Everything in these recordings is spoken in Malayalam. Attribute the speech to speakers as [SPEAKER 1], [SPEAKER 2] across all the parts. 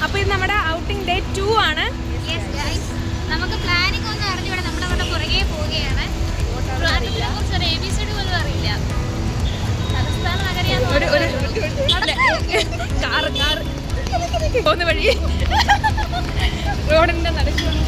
[SPEAKER 1] അപ്പോൾ ഇത് നമ്മുടെ ഔട്ടിംഗ് ഡേ 2 ആണ്.
[SPEAKER 2] നമുക്ക് പ്ലാനിംഗ് ഒന്നും അറിഞ്ഞൂടെ, നമ്മൾ അവിടെ പുറകെ പോവുകയാണ്. കുറിച്ച് ഒരു ABCD പോലും അറിയില്ല. തലസ്ഥാന നഗരിയാന്ന്
[SPEAKER 1] പോകുന്ന വഴി റോഡിന്റെ നടക്കുകയാണ്.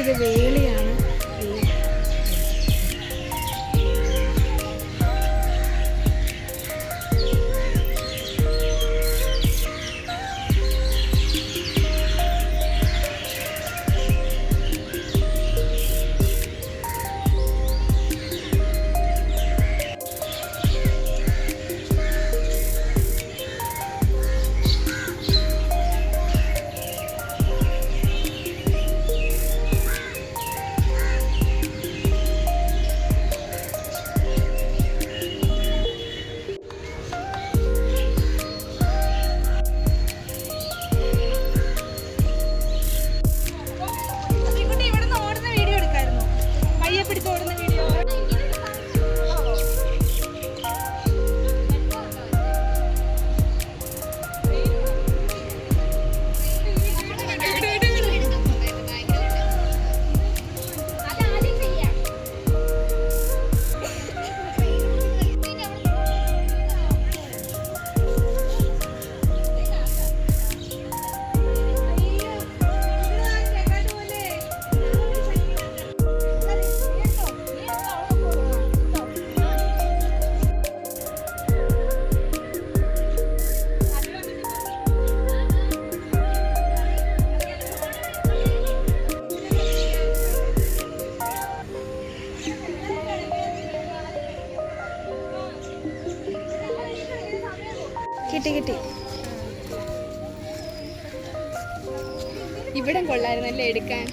[SPEAKER 1] ഇത് വേളിയാണ്. കിട്ടി. ഇവിടെ കൊള്ളായിരുന്നല്ലേ എടുക്കാൻ.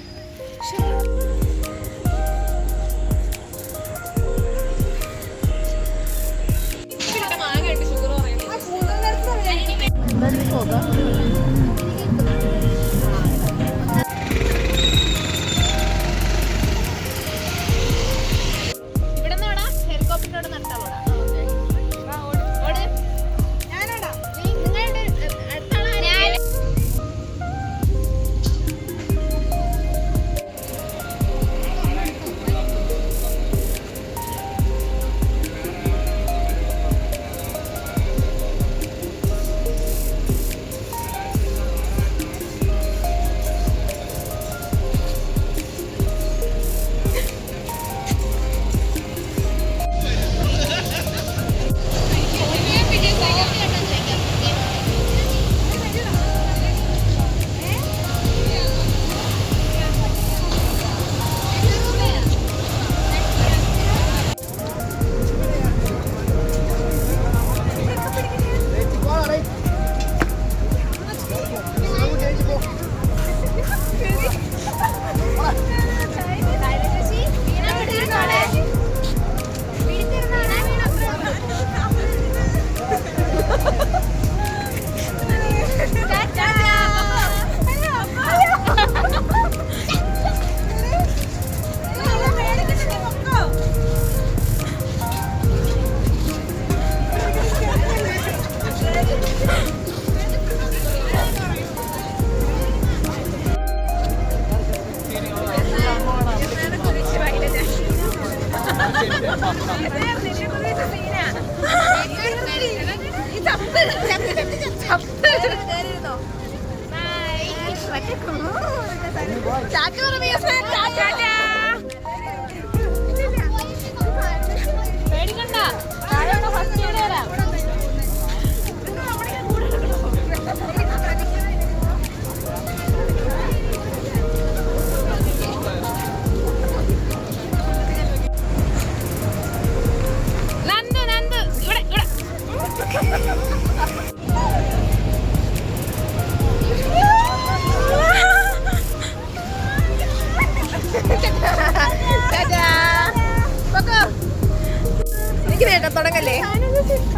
[SPEAKER 1] തുടങ്ങല്ലേ?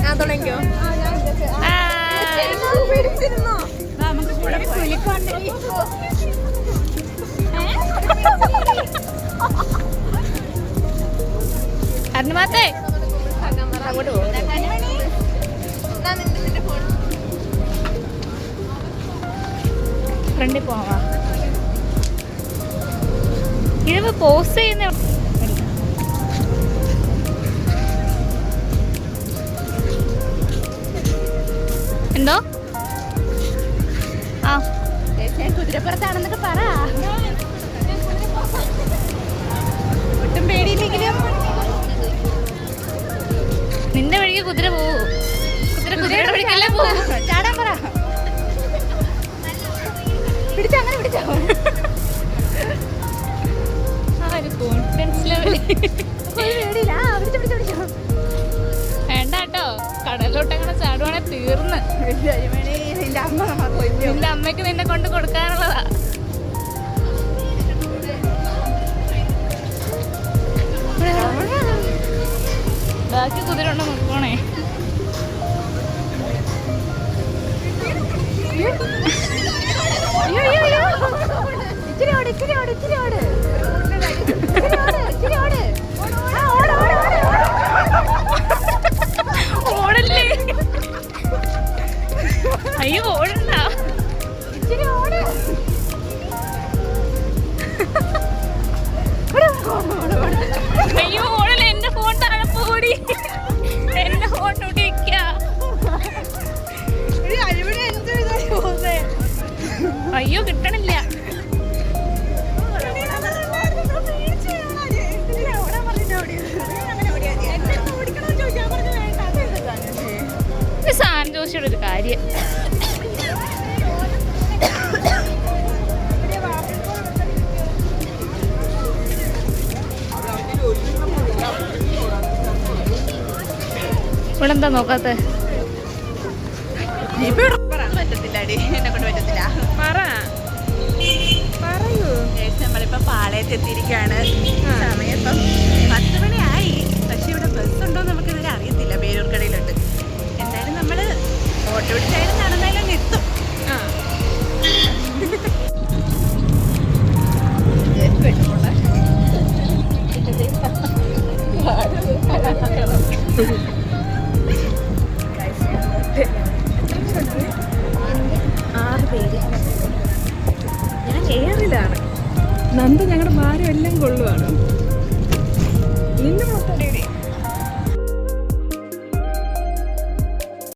[SPEAKER 1] ഞാൻ തുടങ്ങിക്കോ.
[SPEAKER 2] അരുണമാത്തേ
[SPEAKER 1] അങ്ങോട്ട് പോകും.
[SPEAKER 2] ഫ്രണ്ടിൽ പോവാ. ഇത് പോസ്റ്റ് ചെയ്യുന്ന എന്തോ ആ
[SPEAKER 1] കുതിരപ്പുറത്താണെന്നൊക്കെ പറ. ഒട്ടും പേടിയില്ലെങ്കിലും
[SPEAKER 2] നിന്റെ വഴിക്ക് കുതിര പോവൂ. കുതിരയുടെ വഴിക്കല്ലേ പോവൂ.
[SPEAKER 1] ചാടാൻ പറ. പിടിച്ചോ, അങ്ങനെ പിടിച്ചോ.
[SPEAKER 2] ആ ഒരു കോൺഫിഡൻസ് ലെവൽ
[SPEAKER 1] പേടിയില്ല. പിടിച്ചോ.
[SPEAKER 2] വേണ്ട കേട്ടോ, കടലിലോട്ട് അങ്ങനെ ചാടുവാണെ തീർന്ന്.
[SPEAKER 1] നിന്റെ അമ്മ കൊല്ലും.
[SPEAKER 2] നിന്റെ അമ്മയ്ക്ക് നിന്നെ കൊണ്ട് കൊടുക്കാനുള്ളതാ. ബാക്കി കുതിര ഉണ്ടോ നോക്കണേ. ഓടല്ലേ, അയ്യോ ഓടണ്ട. അയ്യോ ഓടല്ലേ, എന്റെ ഫോൺ താഴെ പോടി. എന്റെ ഫോൺ ഇവിടെ വെക്ക. അയ്യോ കിട്ടണില്ല. സാൻജോഷിയുടെ ഒരു കാര്യം. ഇവിടെ എന്താ നോക്കാത്ത?
[SPEAKER 1] ഇപ്പൊ പറ്റത്തില്ല അടി, എന്നെ കൊണ്ട് പറ്റത്തില്ല.
[SPEAKER 3] പറയൂ.
[SPEAKER 1] നമ്മളിപ്പോ പാളയത്ത് എത്തിയിരിക്കുകയാണ്. സമയം ഇപ്പം 10 മണിയായി. പക്ഷെ ഇവിടെ ബസ് ഉണ്ടോ നമുക്ക് ഇതുവരെ അറിയത്തില്ല. പേരൂർക്കടയിലുണ്ട്. എന്തായാലും നമ്മള് ഓട്ടോ പിടിച്ചായാലും നടന്നാലും അങ്ങ് എത്തും.
[SPEAKER 3] ഞാൻ എയറിലാണ്. നന്ദ ഞങ്ങളുടെ ഭാരം എല്ലാം കൊള്ളുവാണ്. നിന്നെ മൊത്തം